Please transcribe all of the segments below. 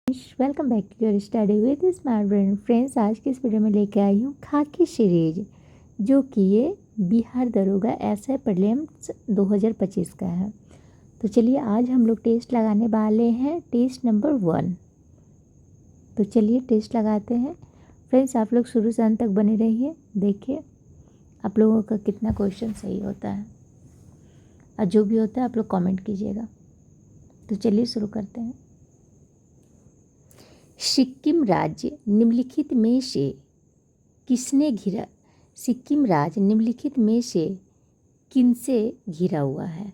Welcome back to your study with smart brain. Friends, आज की इस वीडियो में लेके आई हूँ खाकी सीरीज, जो कि ये बिहार दरोगा एसआई प्रीलिम्स 2025 का है। तो चलिए आज हम लोग टेस्ट लगाने वाले हैं, टेस्ट नंबर 1। तो चलिए टेस्ट लगाते हैं। फ्रेंड्स, आप लोग शुरू से अंत तक बने रहिए, देखिए आप लोगों का कितना क्वेश्चन सही होता है, और जो भी होता है आप लोग कॉमेंट कीजिएगा। तो चलिए शुरू करते हैं। सिक्किम राज्य निम्नलिखित में से किसने घिरा सिक्किम राज्य निम्नलिखित में से किनसे घिरा हुआ है?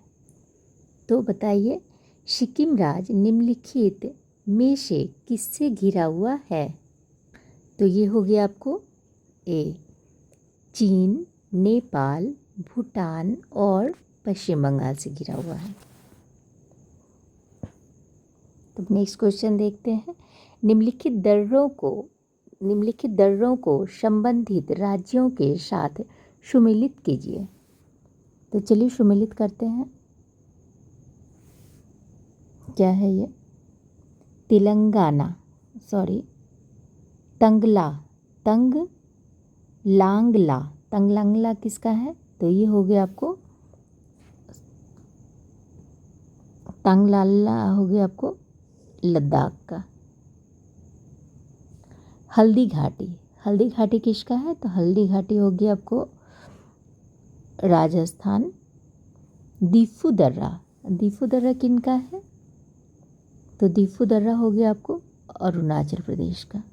तो बताइए, सिक्किम राज्य निम्नलिखित में से किससे घिरा हुआ है? तो ये हो गया आपको ए चीन, नेपाल, भूटान और पश्चिम बंगाल से घिरा हुआ है। तो नेक्स्ट क्वेश्चन देखते हैं। निम्नलिखित दर्रों को संबंधित राज्यों के साथ सुमेलित कीजिए। तो चलिए सुमेलित करते हैं। क्या है ये? तंगलांगला किसका है? तो ये हो गया आपको तंगलाला हो गया आपको लद्दाख का। हल्दी घाटी किसका है? तो हल्दी घाटी हो गया आपको राजस्थान। दीफू दर्रा किनका है? तो दीफू दर्रा हो गया आपको अरुणाचल प्रदेश का।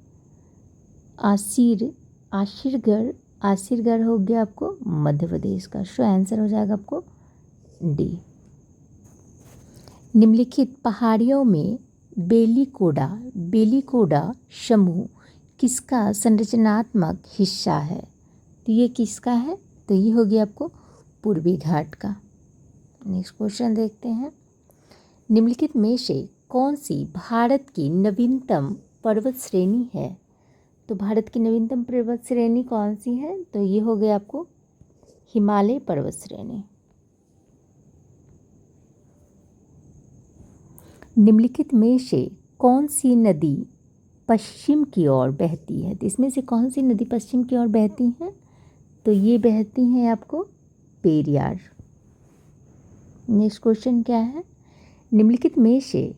आसिरगढ़ हो गया आपको मध्य प्रदेश का। सो आंसर हो जाएगा आपको डी। निम्नलिखित पहाड़ियों में बेलीकोडा समूह किसका संरचनात्मक हिस्सा है? तो ये किसका है? तो ये हो गया आपको पूर्वी घाट का। नेक्स्ट क्वेश्चन देखते हैं। निम्नलिखित में से कौन सी भारत की नवीनतम पर्वत श्रेणी है? तो भारत की नवीनतम पर्वत श्रेणी कौन सी है? तो ये हो गया आपको हिमालय पर्वत श्रेणी। निम्नलिखित में से कौन सी नदी पश्चिम की ओर बहती है? तो इसमें से कौन सी नदी पश्चिम की ओर बहती हैं? तो ये बहती हैं आपको पेरियार। नेक्स्ट क्वेश्चन क्या है? निम्नलिखित में से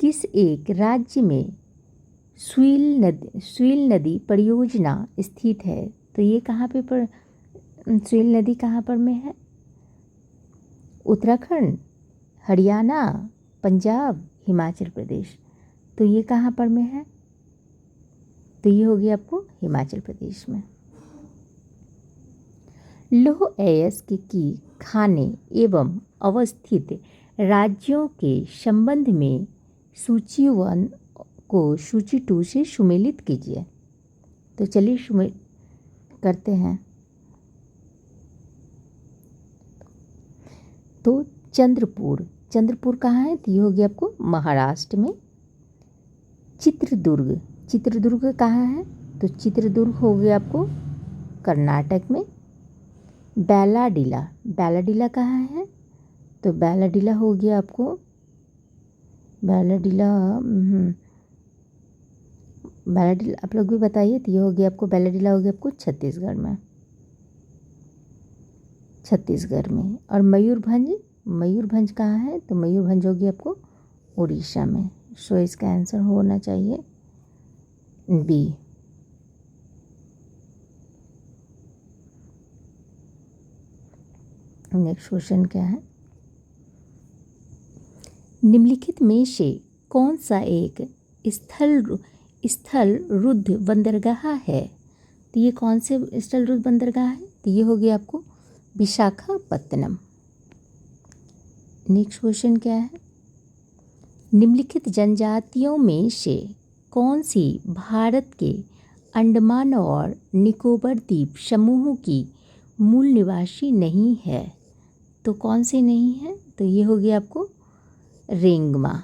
किस एक राज्य में स्वील नदी परियोजना स्थित है? तो ये कहाँ पे स्वील नदी कहाँ पर में है? उत्तराखंड, हरियाणा, पंजाब, हिमाचल प्रदेश। तो ये कहाँ पर में है? तो ये हो गया आपको हिमाचल प्रदेश में। लौह अयस्क की खानें एवं अवस्थित राज्यों के संबंध में सूची 1 को सूची 2 से सुमेलित कीजिए। तो चलिए करते हैं। तो चंद्रपुर कहाँ है? तो ये हो गया आपको महाराष्ट्र में। चित्रदुर्ग कहाँ है? तो चित्रदुर्ग हो गया आपको कर्नाटक में। बैलाडीला कहाँ है? तो बैलाडीला हो गया आपको बैलाडीला आप लोग भी बताइए। तो ये हो गया आपको बैलाडीला हो गया आपको छत्तीसगढ़ में। और मयूरभंज कहाँ है? तो मयूरभंज हो गया आपको उड़ीसा में। सो इसका आंसर होना चाहिए बी। नेक्स्ट क्वेश्चन क्या है? निम्नलिखित में से कौन सा एक स्थल रुद्ध बंदरगाह है? तो ये कौन से स्थल रुद्ध बंदरगाह है? तो ये हो गया आपको विशाखापत्तनम। नेक्स्ट क्वेश्चन क्या है? निम्नलिखित जनजातियों में से कौन सी भारत के अंडमान और निकोबार द्वीप समूह की मूल निवासी नहीं है? तो कौन से नहीं है? तो ये हो गया आपको रेंगमा।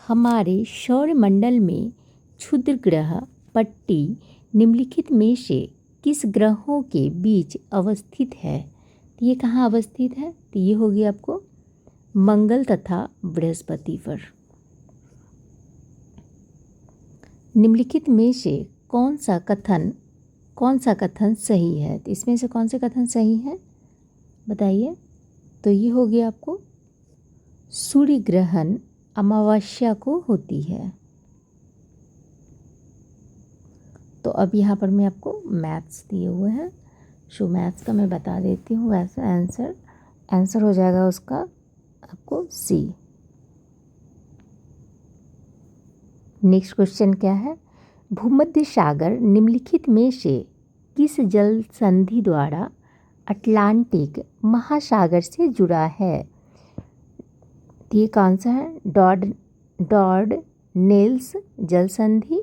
हमारे सौरमंडल में क्षुद्र ग्रह पट्टी निम्नलिखित में से किस ग्रहों के बीच अवस्थित है? तो ये कहाँ अवस्थित है? तो ये हो गया आपको मंगल तथा बृहस्पति पर। निम्नलिखित में से कौन सा कथन सही है? तो इसमें से कौन से कथन सही है बताइए। तो ये हो गया आपको सूर्य ग्रहण अमावस्या को होती है। तो अब यहाँ पर मैं आपको मैथ्स दिए हुए हैं, सो मैथ्स का मैं बता देती हूँ। वैसे आंसर हो जाएगा उसका आपको सी। नेक्स्ट क्वेश्चन क्या है? भूमध्य सागर निम्नलिखित में से किस जल संधि द्वारा अटलांटिक महासागर से जुड़ा है? ये कौन सा है? डॉर्डनेल्स जल संधि,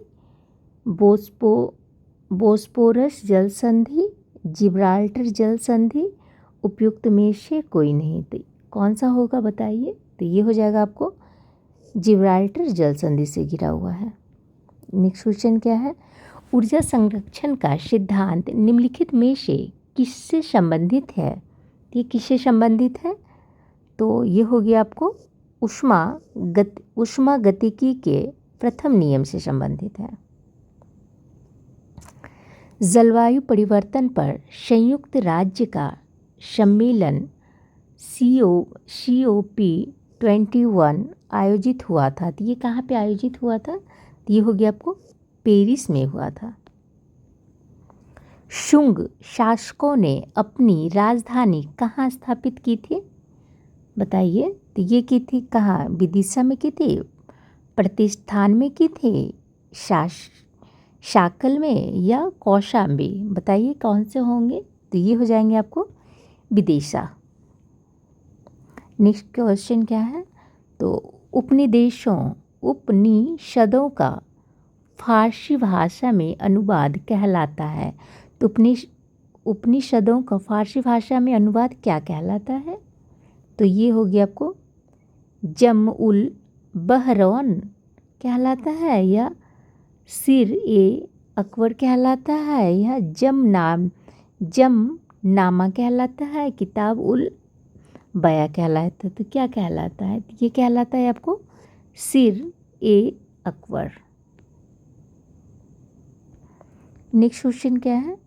बोस्पोरस जल संधि, जिब्राल्टर जल संधि, उपयुक्त में से कोई नहीं। तो कौन सा होगा बताइए। तो ये हो जाएगा आपको जिब्राल्टर जल संधि से घिरा हुआ है। नेक्स्ट क्वेश्चन क्या है? ऊर्जा संरक्षण का सिद्धांत निम्नलिखित में से किससे संबंधित है? ये किससे संबंधित है? तो ये हो गया आपको उष्मागतिकी के प्रथम नियम से संबंधित है। जलवायु परिवर्तन पर संयुक्त राज्य का सम्मेलन COP21 आयोजित हुआ था। तो ये कहाँ पे आयोजित हुआ था? तो ये हो गया आपको पेरिस में हुआ था। शुंग शासकों ने अपनी राजधानी कहाँ स्थापित की थी बताइए। तो ये की थी कहाँ? विदिशा में की थी, प्रतिष्ठान में की थी, शाकल में या कौशाम्बी? बताइए कौन से होंगे। तो ये हो जाएंगे आपको विदिशा। नेक्स्ट क्वेश्चन क्या है? तो उपनिषदों का फारसी भाषा में अनुवाद कहलाता है। तो उपनिषदों का फारसी भाषा में अनुवाद क्या कहलाता है? तो ये हो गया आपको जम उल बहरौन कहलाता है, या सिर ए अकबर कहलाता है, या जम नामा कहलाता है, किताब उल बया कहलाता है। तो क्या कहलाता है? ये कहलाता है आपको सिर ए अकबर। नेक्स्ट क्वेश्चन क्या है?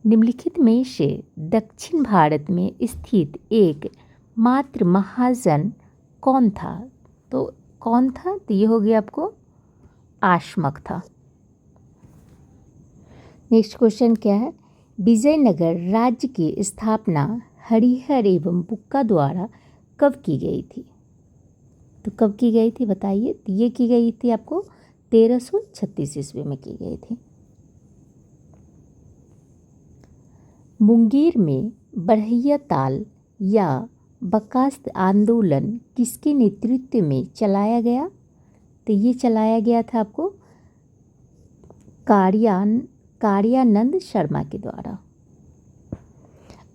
निम्नलिखित में से दक्षिण भारत में स्थित एक मात्र महाजन कौन था? तो कौन था? तो ये हो गया आपको आशमक था। नेक्स्ट क्वेश्चन क्या है? विजयनगर राज्य की स्थापना हरिहर एवं बुक्का द्वारा कब की गई थी? तो कब की गई थी बताइए। तो ये की गई थी आपको 1336 ईस्वी में की गई थी। मुंगेर में बरहिया ताल या बकास्त आंदोलन किसके नेतृत्व में चलाया गया? तो ये चलाया गया था आपको कार्यानंद शर्मा के द्वारा।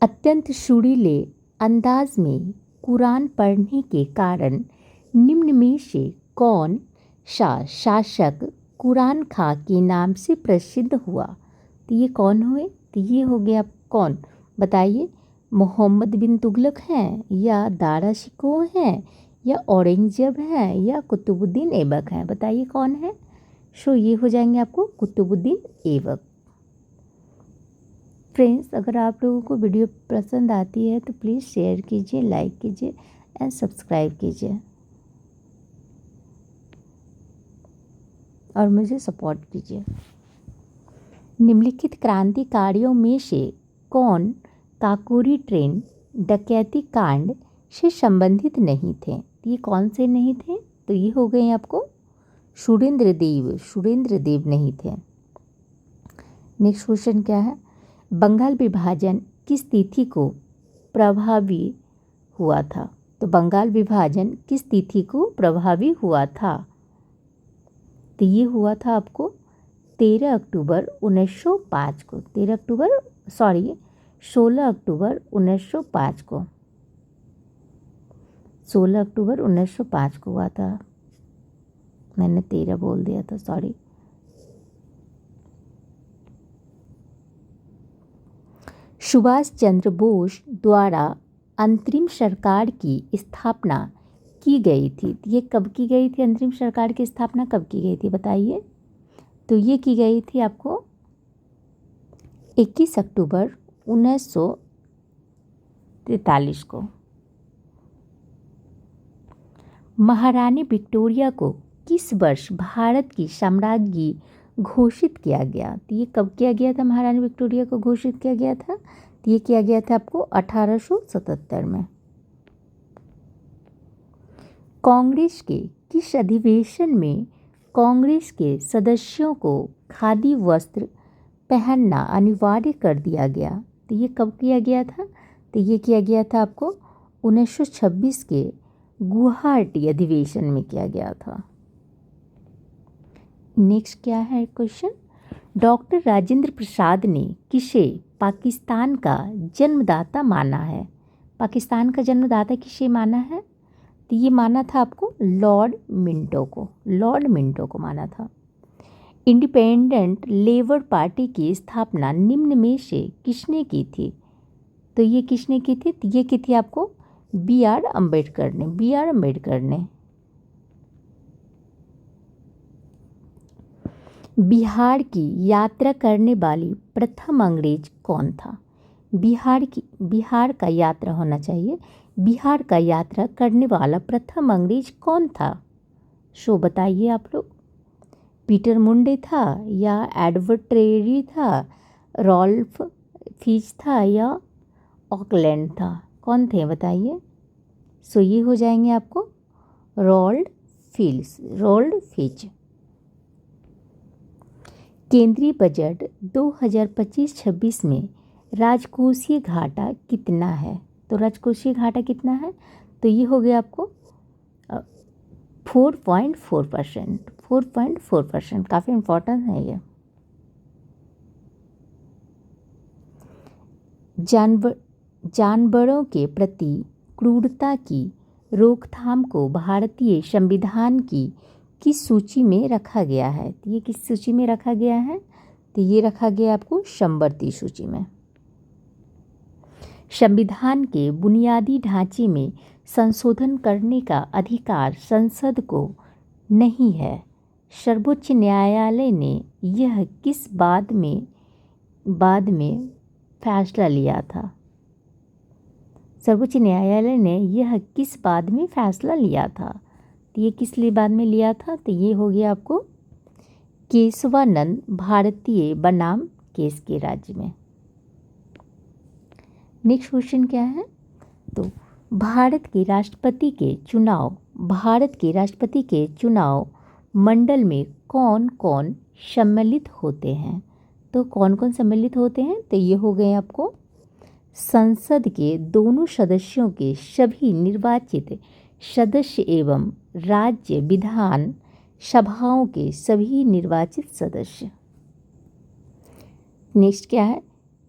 अत्यंत सुरीले अंदाज में कुरान पढ़ने के कारण निम्न में से कौन सा शासक कुरान खां के नाम से प्रसिद्ध हुआ? तो ये कौन हुए? तो ये हो गया कौन बताइए। मोहम्मद बिन तुगलक हैं, या दारा शिकोह हैं, या औरंगजेब हैं, या कुतुबुद्दीन ऐबक हैं? बताइए कौन है। सो ये हो जाएंगे आपको कुतुबुद्दीन ऐबक। फ्रेंड्स, अगर आप लोगों को वीडियो पसंद आती है तो प्लीज़ शेयर कीजिए, लाइक कीजिए एंड सब्सक्राइब कीजिए और मुझे सपोर्ट कीजिए। निम्नलिखित क्रांतिकारियों में से कौन काकोरी ट्रेन डकैती कांड से संबंधित नहीं थे? ये कौन से नहीं थे? तो ये हो गए आपको सुरेंद्र देव नहीं थे। नेक्स्ट क्वेश्चन क्या है? बंगाल विभाजन किस तिथि को प्रभावी हुआ था? तो बंगाल विभाजन किस तिथि को प्रभावी हुआ था? तो ये हुआ था आपको 16 अक्टूबर 1905 को। 16 अक्टूबर 1905 को। 16 अक्टूबर 1905 को हुआ था। मैंने 13 बोल दिया था, सॉरी। सुभाष चंद्र बोस द्वारा अंतरिम सरकार की स्थापना की गई थी? ये कब की गई थी? अंतरिम सरकार की स्थापना कब की गई थी बताइए? तो ये की गई थी आपको 21 अक्टूबर 1943 को। महारानी विक्टोरिया को किस वर्ष भारत की साम्राज्ञी घोषित किया गया? तो ये कब किया गया था? महारानी विक्टोरिया को घोषित किया गया था, तो ये किया गया था आपको 1877 में। कांग्रेस के किस अधिवेशन में कांग्रेस के सदस्यों को खादी वस्त्र पहनना अनिवार्य कर दिया गया? तो ये कब किया गया था? तो ये किया गया था आपको 1926 के गुवाहाटी अधिवेशन में किया गया था। नेक्स्ट क्या है क्वेश्चन? डॉक्टर राजेंद्र प्रसाद ने किसे पाकिस्तान का जन्मदाता माना है? पाकिस्तान का जन्मदाता किसे माना है? तो ये माना था आपको लॉर्ड मिंटो को। लॉर्ड मिंटो को माना था। इंडिपेंडेंट लेबर पार्टी की स्थापना निम्न में से किसने की थी? तो ये किसने की थी? तो ये की थी आपको बी आर अम्बेडकर ने। बी आर अम्बेडकर ने। बिहार की यात्रा करने वाली प्रथम अंग्रेज कौन था? बिहार का यात्रा होना चाहिए। बिहार का यात्रा करने वाला प्रथम अंग्रेज कौन था? सो बताइए आप लोग। पीटर मुंडे था या एडवर्ड टेरी था, रॉल्फ फिच था या ऑकलैंड था? कौन थे बताइए? सो ये हो जाएंगे आपको रॉल्ड फिच। केंद्रीय बजट 2025-26 में राजकोषीय घाटा कितना है? तो राजकोषीय घाटा कितना है? तो ये हो गया आपको 4.4%। 4.4%, काफ़ी इम्पोर्टेंट है ये। जानवरों के प्रति क्रूरता की रोकथाम को भारतीय संविधान की किस सूची में रखा गया है? तो ये किस सूची में रखा गया है? तो ये रखा गया आपको संवृत्ति सूची में। संविधान के बुनियादी ढांचे में संशोधन करने का अधिकार संसद को नहीं है। सर्वोच्च न्यायालय ने यह किस बाद में फैसला लिया था? सर्वोच्च न्यायालय ने यह किस बाद में फैसला लिया था? तो ये किस लिए बाद में लिया था? तो ये हो गया आपको केशवानंद भारतीय बनाम केस के राज्य में। नेक्स्ट क्वेश्चन क्या है? तो भारत के राष्ट्रपति के चुनाव मंडल में कौन कौन सम्मिलित होते हैं? तो कौन कौन सम्मिलित होते हैं? तो ये हो गए आपको संसद के दोनों सदस्यों के सभी निर्वाचित सदस्य एवं राज्य विधान सभाओं के सभी निर्वाचित सदस्य। नेक्स्ट क्या है?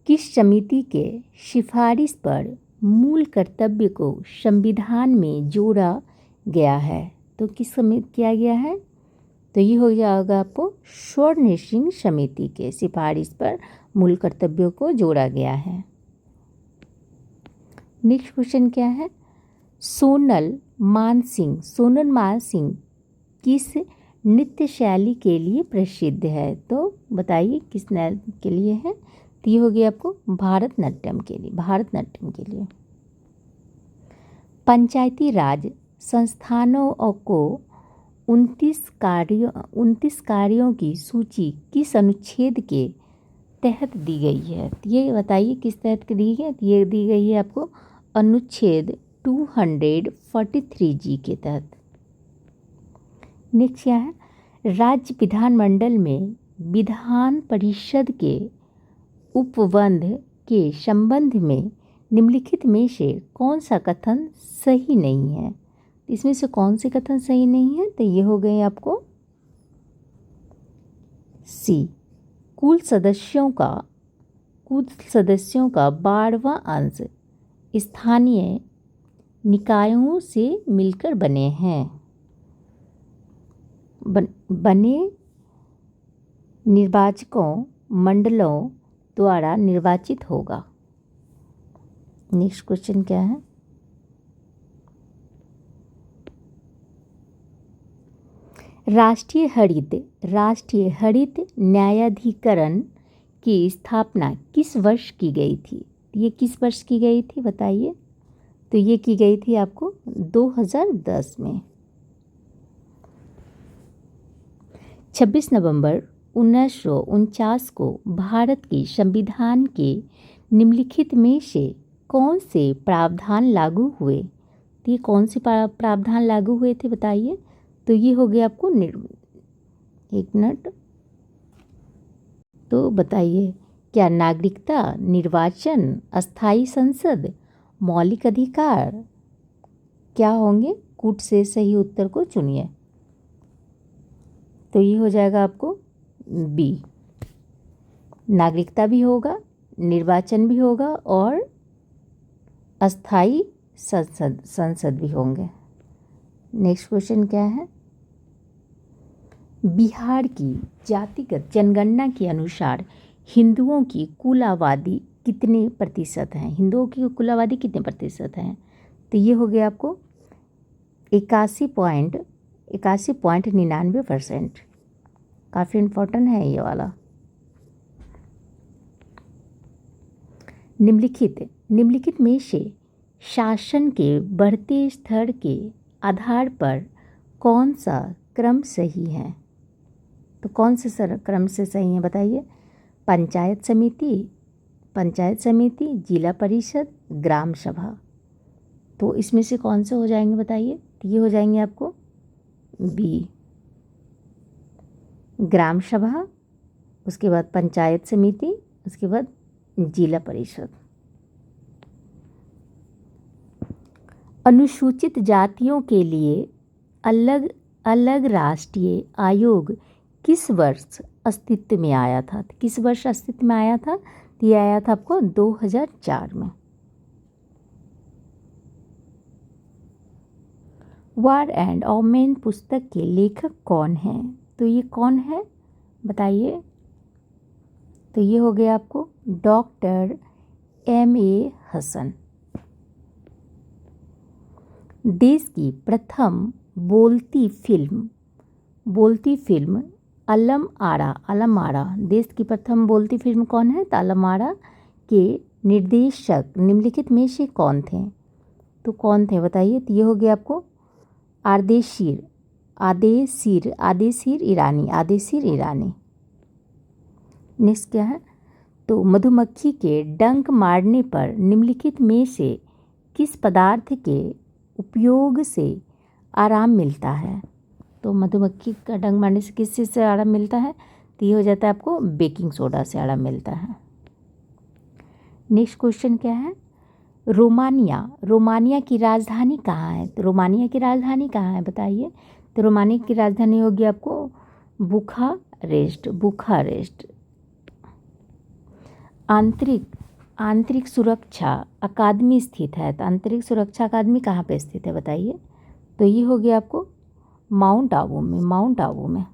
किस समिति के सिफारिश पर मूल कर्तव्य को संविधान में जोड़ा गया है? तो किस समिति किया गया है? तो ये हो जाएगा आपको स्वर्ण सिंह समिति के सिफारिश पर मूल कर्तव्यों को जोड़ा गया है। नेक्स्ट क्वेश्चन क्या है? सोनल मानसिंह किस नृत्य शैली के लिए प्रसिद्ध है? तो बताइए किस नृत्य के लिए है? तो ये हो गया आपको भारतनाट्यम के लिए। पंचायती राज संस्थानों को 29 कार्यों की सूची किस अनुच्छेद के तहत दी गई है? तो ये बताइए किस तहत की दी है? ये दी गई है आपको अनुच्छेद 243G के तहत। नेक्स्ट क्या है? राज्य विधानमंडल में विधान परिषद के उपबंध के संबंध में निम्नलिखित में से कौन सा कथन सही नहीं है? इसमें से कौन से कथन सही नहीं है? तो ये हो गए आपको सी। कुल सदस्यों का 12वां अंश स्थानीय निकायों से मिलकर बने हैं। बने निर्वाचकों मंडलों द्वारा निर्वाचित होगा। नेक्स्ट क्वेश्चन क्या है? राष्ट्रीय हरित न्यायाधिकरण की स्थापना किस वर्ष की गई थी? ये किस वर्ष की गई थी बताइए? तो ये की गई थी आपको 2010 में। 26 नवंबर 1949 को भारत के संविधान के निम्नलिखित में से कौन से प्रावधान लागू हुए? तो ये कौन से प्रावधान लागू हुए थे बताइए? तो ये हो गया आपको एक मिनट, तो बताइए क्या नागरिकता, निर्वाचन, अस्थाई संसद, मौलिक अधिकार क्या होंगे? कूट से सही उत्तर को चुनिए। तो ये हो जाएगा आपको बी, नागरिकता भी होगा, निर्वाचन भी होगा और अस्थाई संसद भी होंगे। नेक्स्ट क्वेश्चन क्या है? बिहार की जातिगत जनगणना के अनुसार हिंदुओं की कुल आबादी कितने प्रतिशत हैं? हिंदुओं की कुल आबादी कितने प्रतिशत हैं? तो ये हो गया आपको 81.99%। काफ़ी इम्पोर्टेंट है ये वाला। निम्नलिखित में से शासन के बढ़ते स्तर के आधार पर कौन सा क्रम सही है? तो कौन से क्रम से सही है बताइए? पंचायत समिति, जिला परिषद, ग्राम सभा। तो इसमें से कौन से हो जाएंगे बताइए? तो ये हो जाएंगे आपको बी, ग्राम सभा, उसके बाद पंचायत समिति, उसके बाद जिला परिषद। अनुसूचित जातियों के लिए अलग अलग राष्ट्रीय आयोग किस वर्ष अस्तित्व में आया था? किस वर्ष अस्तित्व में आया था? तो ये आया था आपको 2004 में। वार एंड वुमेन पुस्तक के लेखक कौन हैं? तो ये कौन है बताइए? तो ये हो गया आपको डॉक्टर M.A. हसन। देश की प्रथम बोलती फिल्म अलम आरा, देश की प्रथम बोलती फिल्म कौन है? तो अलम आरा के निर्देशक निम्नलिखित में से कौन थे? तो कौन थे बताइए? तो ये हो गया आपको आदेशीर ईरानी। नेक्स्ट क्या है? तो मधुमक्खी के डंक मारने पर निम्नलिखित में से किस पदार्थ के उपयोग से आराम मिलता है? तो मधुमक्खी का डंक मारने से किस चीज़ से आराम मिलता है? तो ये हो जाता है आपको बेकिंग सोडा से आराम मिलता है। नेक्स्ट क्वेश्चन क्या है? रोमानिया की राजधानी कहाँ है? तो रोमानिया की राजधानी कहाँ है बताइए? तो रोमानिया की राजधानी होगी आपको बुखारेस्ट। आंतरिक सुरक्षा अकादमी स्थित है। तो आंतरिक सुरक्षा अकादमी कहाँ पे स्थित है बताइए? तो ये हो गया आपको माउंट आबू में।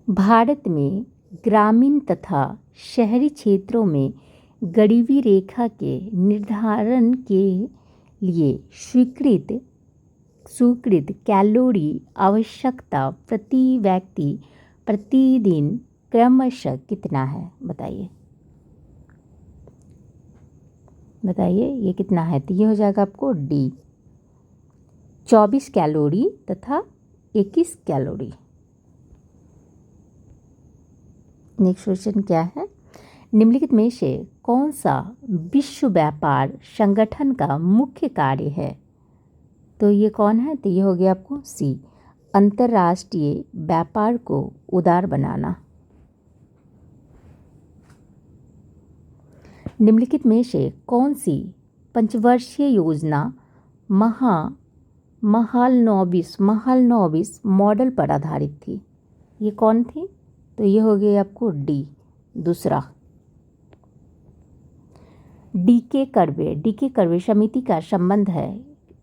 भारत में ग्रामीण तथा शहरी क्षेत्रों में गरीबी रेखा के निर्धारण के लिए स्वीकृत कैलोरी आवश्यकता प्रति व्यक्ति प्रतिदिन क्रमशः कितना है बताइए ये कितना है? तो ये हो जाएगा आपको डी, 24 कैलोरी तथा 21 कैलोरी। नेक्स्ट क्वेश्चन क्या है? निम्नलिखित में से कौन सा विश्व व्यापार संगठन का मुख्य कार्य है? तो ये कौन है? तो ये हो गया आपको सी, अंतर्राष्ट्रीय व्यापार को उदार बनाना। निम्नलिखित में से कौन सी पंचवर्षीय योजना महालनोबिस मॉडल पर आधारित थी? ये कौन थी? तो ये हो गया आपको डी, दूसरा। डी.के. कर्वे समिति का संबंध है।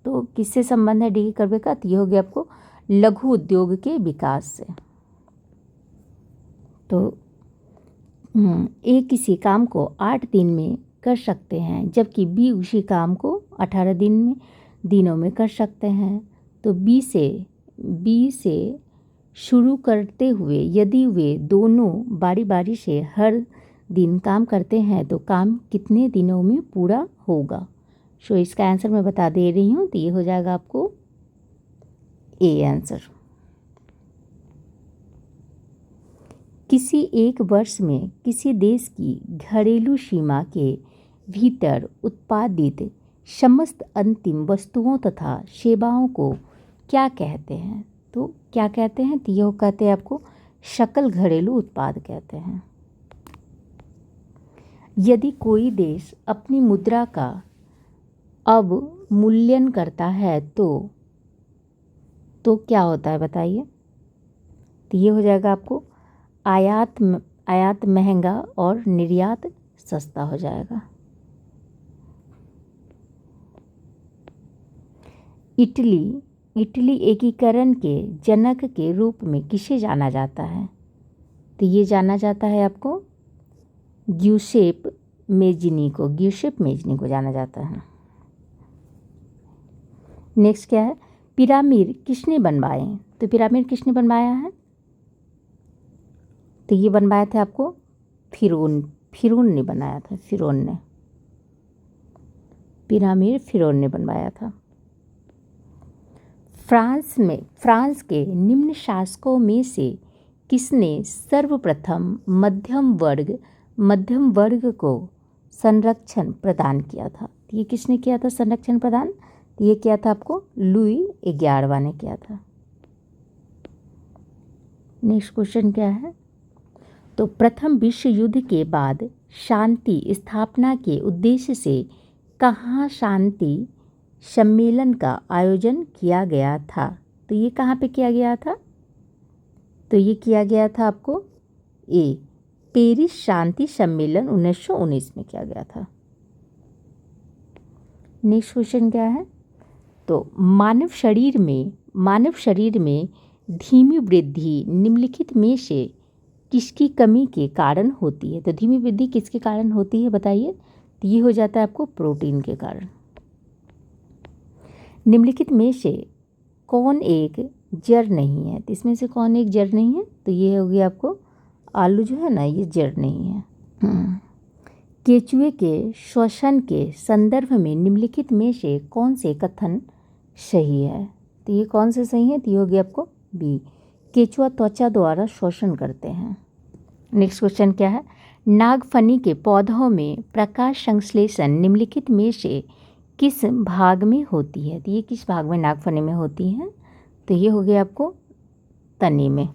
तो किससे संबंध है डी.के. कर्वे का? तो ये हो गया आपको लघु उद्योग के विकास से। तो ए किसी काम को 8 दिन में कर सकते हैं, जबकि बी उसी काम को 18 दिनों में कर सकते हैं। तो बी बी से शुरू करते हुए यदि वे दोनों बारी बारी से हर दिन काम करते हैं तो काम कितने दिनों में पूरा होगा। सो इसका आंसर मैं बता दे रही हूँ, तो ये हो जाएगा आपको ए आंसर। किसी एक वर्ष में किसी देश की घरेलू सीमा के भीतर उत्पादित समस्त अंतिम वस्तुओं तथा सेवाओं को क्या कहते हैं। तो क्या कहते हैं, तो ये कहते हैं आपको सकल घरेलू उत्पाद कहते हैं। यदि कोई देश अपनी मुद्रा का अवमूल्यन करता है तो क्या होता है बताइए। तो ये हो जाएगा आपको आयात महंगा और निर्यात सस्ता हो जाएगा। इटली एकीकरण के जनक के रूप में किसे जाना जाता है। तो ये जाना जाता है आपको ग्यूसेप मेज़नी को जाना जाता है। नेक्स्ट क्या है, पिरामिड किसने बनवाए। तो पिरामिड किसने बनवाया है, तो ये बनवाया था आपको फिरौन ने बनाया था। पिरामिड फिरौन ने बनवाया था। फ्रांस के निम्न शासकों में से किसने सर्वप्रथम मध्यम वर्ग को संरक्षण प्रदान किया था। ये किसने किया था संरक्षण प्रदान, ये किया था आपको लुई 11वां ने किया था। नेक्स्ट क्वेश्चन क्या है, तो प्रथम विश्व युद्ध के बाद शांति स्थापना के उद्देश्य से कहाँ शांति सम्मेलन का आयोजन किया गया था। तो ये कहाँ पे किया गया था, तो ये किया गया था आपको पेरिस शांति सम्मेलन 1919 में किया गया था। नेक्स्ट क्वेश्चन क्या है, तो मानव शरीर में धीमी वृद्धि निम्नलिखित में से किसकी कमी के कारण होती है। तो धीमी वृद्धि किसके कारण होती है बताइए। तो ये हो जाता है आपको प्रोटीन के कारण। निम्नलिखित में से कौन एक जड़ नहीं है। तो इसमें से कौन एक जड़ नहीं है, तो ये हो गया आपको आलू जो है ना, ये जड़ नहीं है। केचुए के श्वसन के संदर्भ में निम्नलिखित में से कौन से कथन सही है। तो ये कौन से सही है, तो ये हो गया आपको बी, केचुआ त्वचा द्वारा श्वसन करते हैं। नेक्स्ट क्वेश्चन क्या है, नागफनी के पौधों में प्रकाश संश्लेषण निम्नलिखित में से किस भाग में होती है। तो ये किस भाग में नागफनी में होती है, तो ये हो गया आपको तने में।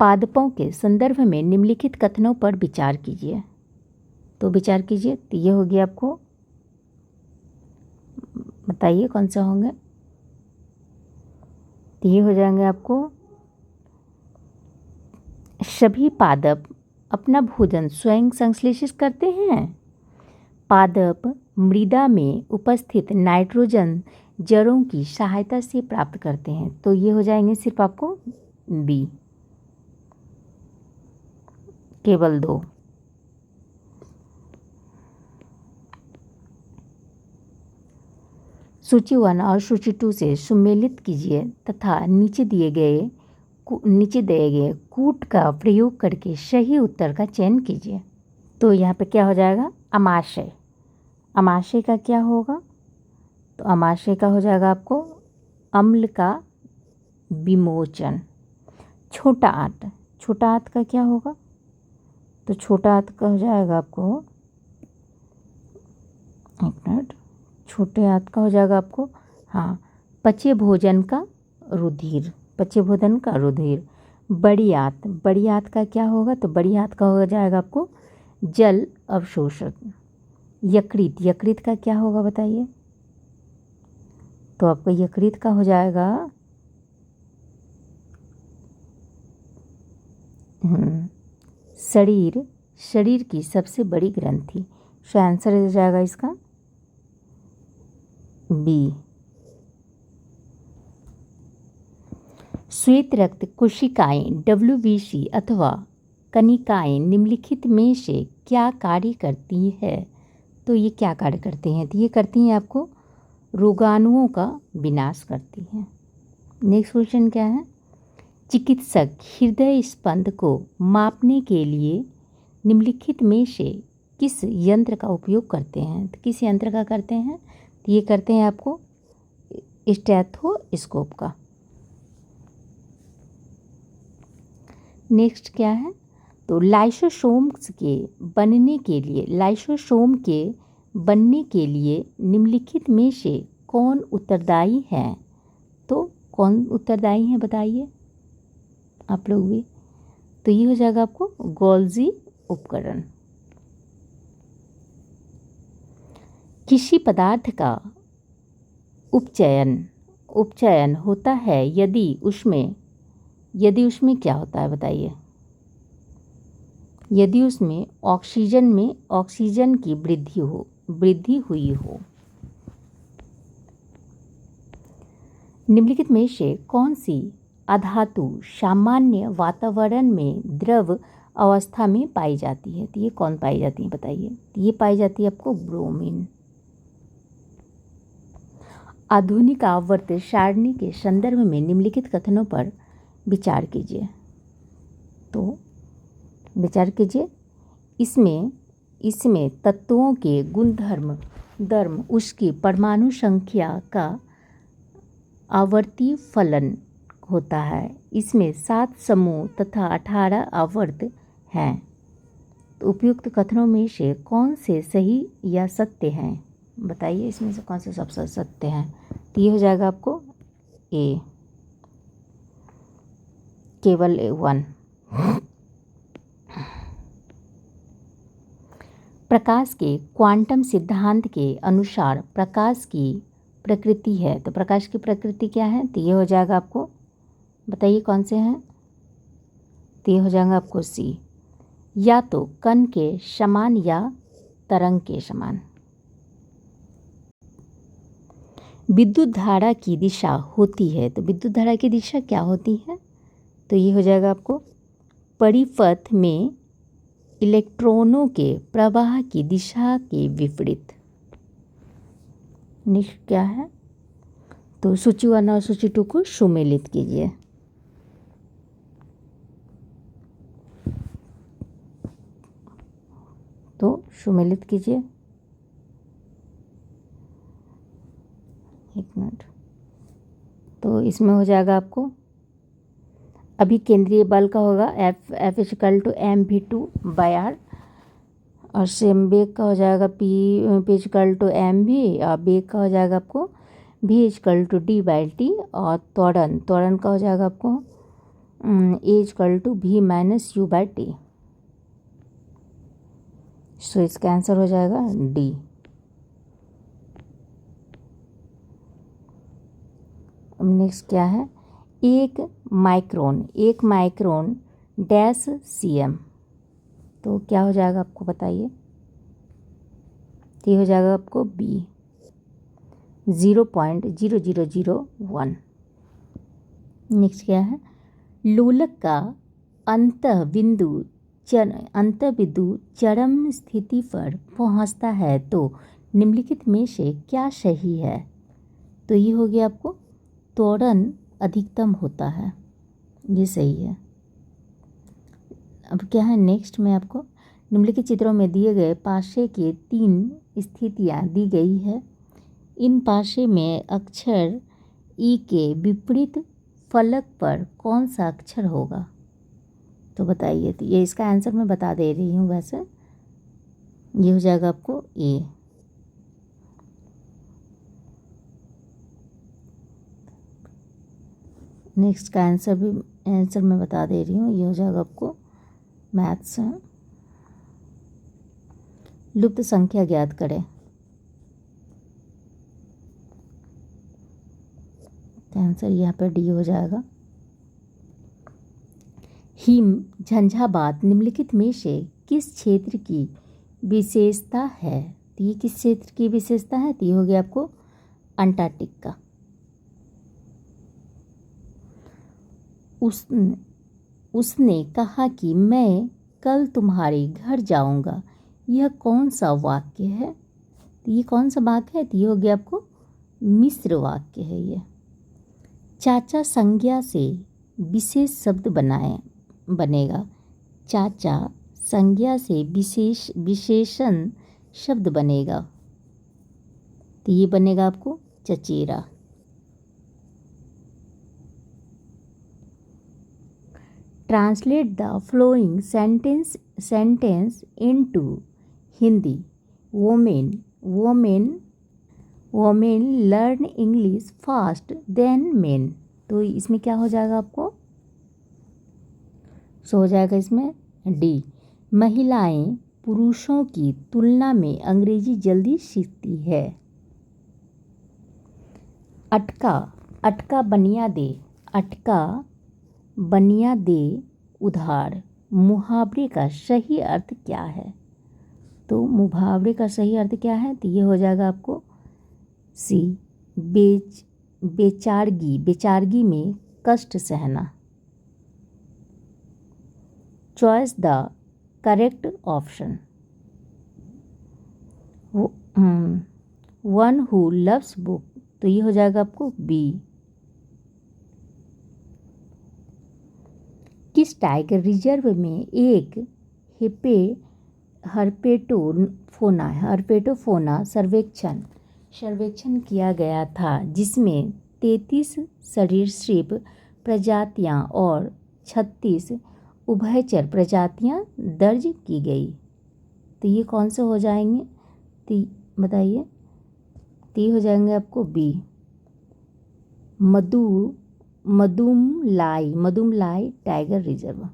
पादपों के संदर्भ में निम्नलिखित कथनों पर विचार कीजिए। तो विचार कीजिए, तो ये हो गया आपको, बताइए कौन सा होंगे। तो ये हो जाएंगे आपको सभी पादप अपना भोजन स्वयं संश्लेषित करते हैं। पादप मृदा में उपस्थित नाइट्रोजन जड़ों की सहायता से प्राप्त करते हैं। तो ये हो जाएंगे सिर्फ आपको बी, केवल 2। सूची 1 और सूची 2 से सुमेलित कीजिए तथा नीचे दिए गए कूट का प्रयोग करके सही उत्तर का चयन कीजिए। तो यहाँ पे क्या हो जाएगा, अमाशय। अमाशय का क्या होगा, तो अमाशय का हो जाएगा आपको अम्ल का विमोचन। छोटा आंत का क्या होगा, तो छोटा आंत का हो जाएगा आपको, एक मिनट, छोटे आंत का हो जाएगा आपको, हाँ, पचे भोजन का रुधिर। बड़ी आंत का क्या होगा, तो बड़ी आंत का हो जाएगा आपको जल अवशोषण। यकृत का क्या होगा बताइए। तो आपका यकृत का हो जाएगा शरीर की सबसे बड़ी ग्रंथि। सो आंसर हो जाएगा इसका बी। श्वेत रक्त कोशिकाएं WBC अथवा कनिकाएं निम्नलिखित में से क्या कार्य करती है। तो ये क्या कार्य करते हैं, तो ये करती हैं आपको रोगाणुओं का विनाश करती है। नेक्स्ट क्वेश्चन क्या है? चिकित्सक हृदय स्पंद को मापने के लिए निम्नलिखित में से किस यंत्र का उपयोग करते हैं? तो किस यंत्र का करते हैं? तो ये करते हैं आपको स्टेथोस्कोप का। नेक्स्ट क्या है? तो लाइसोसोम्स के बनने के लिए निम्नलिखित में से कौन उत्तरदायी है? तो कौन उत्तरदायी है बताइए आप लोग भी। तो ये हो जाएगा आपको गोल्जी उपकरण। किसी पदार्थ का उपचयन होता है यदि उसमें क्या होता है बताइए? यदि उसमें ऑक्सीजन की वृद्धि हुई हो। निम्नलिखित में से कौन सी अधातु सामान्य वातावरण में द्रव अवस्था में पाई जाती है? तो ये कौन पाई जाती है बताइए? ये पाई जाती है आपको ब्रोमीन। आधुनिक आवर्त सारणी के संदर्भ में निम्नलिखित कथनों पर विचार कीजिए। तो विचार कीजिए, इसमें तत्वों के गुणधर्म उसकी परमाणु संख्या का आवर्ती फलन होता है। इसमें 7 समूह तथा 18 आवर्त हैं। तो उपयुक्त कथनों में से कौन से सही या सत्य हैं बताइए? इसमें से कौन से सबसे सत्य हैं? तो ये हो जाएगा आपको ए, केवल 1। प्रकाश के क्वांटम सिद्धांत के अनुसार प्रकाश की प्रकृति है। तो प्रकाश की प्रकृति क्या है? तो ये हो जाएगा आपको, बताइए कौन से हैं? तो ये हो जाएगा आपको सी, या तो कण के समान या तरंग के समान। विद्युत धारा की दिशा होती है। तो विद्युत धारा की दिशा क्या होती है? तो ये हो जाएगा आपको परिपथ में इलेक्ट्रॉनों के प्रवाह की दिशा के विपरीत। नेक्स्ट क्या है? तो सूची 1 और सूची 2 को सुमेलित कीजिए। तो सुमेलित कीजिए, एक मिनट। तो इसमें हो जाएगा आपको अभी केंद्रीय बल का होगा F =mv/r और सेम वेग का हो जाएगा P=mv और वेग का हो जाएगा आपको v=d/t और त्वरण का हो जाएगा आपको a=v-u/t। सो इसका आंसर हो जाएगा डी। नेक्स्ट क्या है? एक माइक्रोन डैश cm। तो क्या हो जाएगा आपको बताइए? तो ये हो जाएगा आपको बी, 0.0001। नेक्स्ट क्या है? लोलक का अंतःबिंदु चरम स्थिति पर पहुंचता है तो निम्नलिखित में से क्या सही है? तो ये हो गया आपको त्वरण अधिकतम होता है, ये सही है। अब क्या है? नेक्स्ट में आपको निम्नलिखित चित्रों में दिए गए पाशे के 3 स्थितियां दी गई है। इन पाशे में अक्षर ई के विपरीत फलक पर कौन सा अक्षर होगा? तो बताइए। तो ये इसका आंसर मैं बता दे रही हूँ। वैसे ये हो जाएगा आपको ए। नेक्स्ट का आंसर मैं बता दे रही हूँ। ये हो जाएगा आपको मैथ्स। लुप्त संख्या ज्ञात करें। आंसर यहाँ पर डी हो जाएगा। हिम झंझावात निम्नलिखित में से किस क्षेत्र की विशेषता है? तो ये किस क्षेत्र की विशेषता है? तो ये हो गया आपको अंटार्कटिका। उसने कहा कि मैं कल तुम्हारे घर जाऊंगा। यह कौन सा वाक्य है? तो ये कौन सा वाक्य है? तो ये हो गया आपको मिश्र वाक्य है ये। चाचा संज्ञा से विशेष शब्द बनेगा। चाचा संज्ञा से विशेषण शब्द बनेगा, तो ये बनेगा आपको चचेरा। Translate the following sentence into Hindi. Women learn English fast than men. तो इसमें क्या हो जाएगा आपको, सो हो जाएगा इसमें डी। महिलाएं पुरुषों की तुलना में अंग्रेजी जल्दी सीखती है। अटका बनिया दे उधार। मुहावरे का सही अर्थ क्या है? तो मुहावरे का सही अर्थ क्या है? तो ये हो जाएगा आपको सी, बेचारगी में कष्ट सहना। Choice the correct option. One who loves book, तो ये हो जाएगा आपको बी। किस टाइगर रिजर्व में एक हर्पेटोफोना सर्वेक्षण किया गया था, जिसमें 33 सरीसृप प्रजातियां और 36 उभयचर प्रजातियां दर्ज की गई। तो ये कौन से हो जाएंगे? तो बताइए। तो ये हो जाएंगे आपको B, Mudumalai tiger reserve.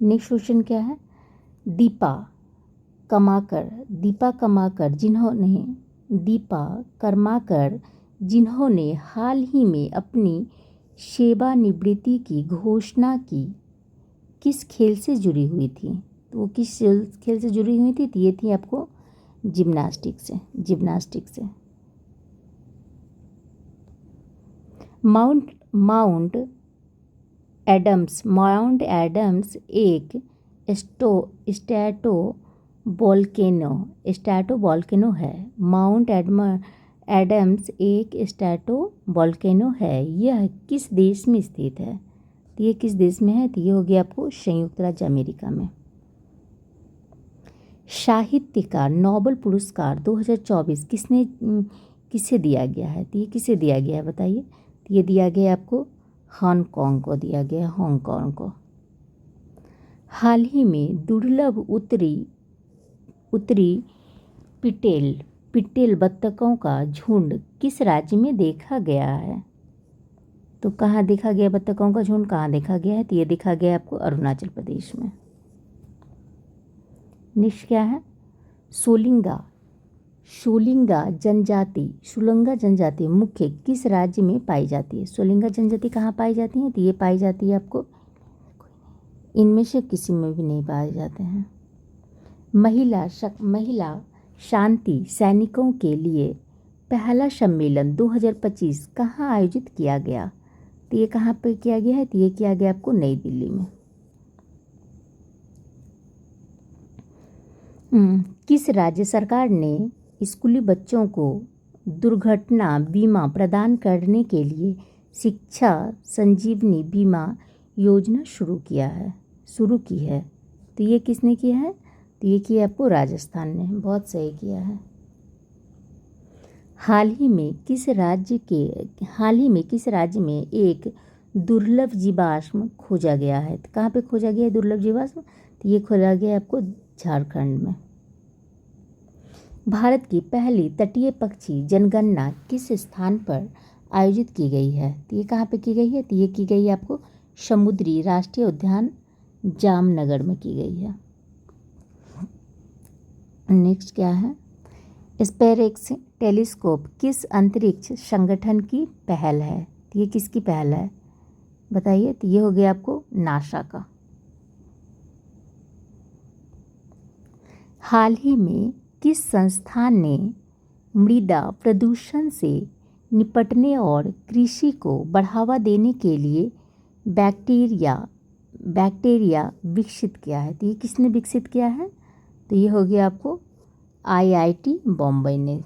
Next question क्या है? दीपा कर्माकर जिन्होंने हाल ही में अपनी सेवानिवृत्ति की घोषणा की, किस खेल से जुड़ी हुई थी? तो वो किस खेल से जुड़ी हुई थी? तो ये थी आपको जिम्नास्टिक से। माउंट एडम्स एक स्ट्रैटोवोल्केनो है। माउंट एडम्स एक स्ट्रैटोवोल्केनो है। यह किस देश में स्थित है? तो ये किस देश में है? तो ये हो गया आपको संयुक्त राज्य अमेरिका में। साहित्य का नोबेल पुरस्कार 2024 किसे दिया गया है? तो ये किसे दिया गया है बताइए। तो ये दिया गया आपको हांगकांग को दिया गया, हांगकांग को। हाल ही में दुर्लभ उत्तरी पिटेल बत्तखों का झुंड किस राज्य में देखा गया है? तो कहाँ देखा गया बत्तखों का झुंड, कहाँ देखा गया है? तो ये देखा गया आपको अरुणाचल प्रदेश में। नेक्स्ट क्या है? सोलिंगा जनजाति मुख्य किस राज्य में पाई जाती है? सोलिंगा जनजाति कहाँ पाई जाती है? तो ये पाई जाती है आपको, इनमें से किसी में भी नहीं पाए जाते हैं। महिला शांति सैनिकों के लिए पहला सम्मेलन 2025 कहाँ आयोजित किया गया? तो ये कहाँ पे किया गया है? तो ये किया गया आपको नई दिल्ली में। किस राज्य सरकार ने स्कूली बच्चों को दुर्घटना बीमा प्रदान करने के लिए शिक्षा संजीवनी बीमा योजना शुरू की है? तो ये किसने किया है? तो ये किया आपको राजस्थान ने। बहुत सही किया है। हाल ही में किस राज्य में एक दुर्लभ जीवाश्म खोजा गया है? तो कहाँ पे खोजा गया है दुर्लभ जीवाश्म? तो ये खोजा गया आपको झारखंड में। भारत की पहली तटीय पक्षी जनगणना किस स्थान पर आयोजित की गई है? तो ये कहाँ पे की गई है? तो ये की गई है आपको समुद्री राष्ट्रीय उद्यान जामनगर में की गई है। नेक्स्ट क्या है? स्पेरेक्स टेलीस्कोप किस अंतरिक्ष संगठन की पहल है? तो ये किसकी पहल है बताइए। तो ये हो गया आपको नासा का। हाल ही में किस संस्थान ने मृदा प्रदूषण से निपटने और कृषि को बढ़ावा देने के लिए बैक्टीरिया विकसित किया है? तो ये किसने विकसित किया है? तो ये हो गया आपको IIT बॉम्बे ने।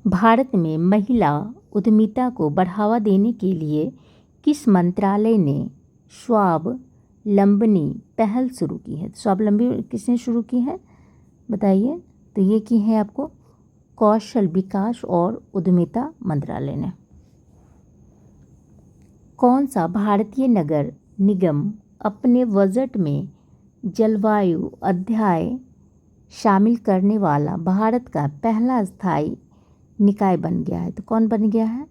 भारत में महिला उद्यमिता को बढ़ावा देने के लिए किस मंत्रालय ने स्वावलंबनी पहल शुरू की है? स्वावलंबी किसने शुरू की है बताइए? तो ये की है आपको कौशल विकास और उद्यमिता मंत्रालय ने। कौन सा भारतीय नगर निगम अपने बजट में जलवायु अध्याय शामिल करने वाला भारत का पहला स्थायी निकाय बन गया है? तो कौन बन गया है?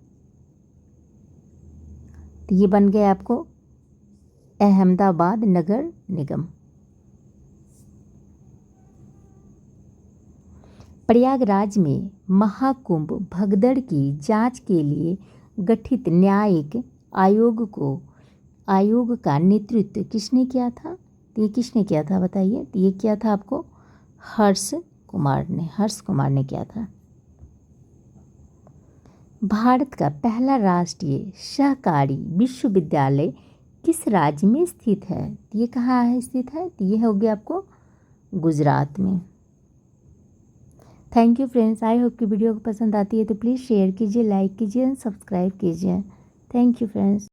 तो ये बन गया आपको अहमदाबाद नगर निगम। प्रयागराज में महाकुंभ भगदड़ की जांच के लिए गठित न्यायिक आयोग का नेतृत्व किसने किया था? तो ये किसने किया था बताइए? तो ये किया था आपको हर्ष कुमार ने किया था। भारत का पहला राष्ट्रीय सहकारी विश्वविद्यालय किस राज्य में स्थित है? तो ये कहाँ है स्थित है? तो ये हो गया आपको गुजरात में। Thank you friends, I hope कि वीडियो को पसंद आती है तो प्लीज़ शेयर कीजिए, लाइक कीजिए एंड सब्सक्राइब कीजिए। Thank you friends.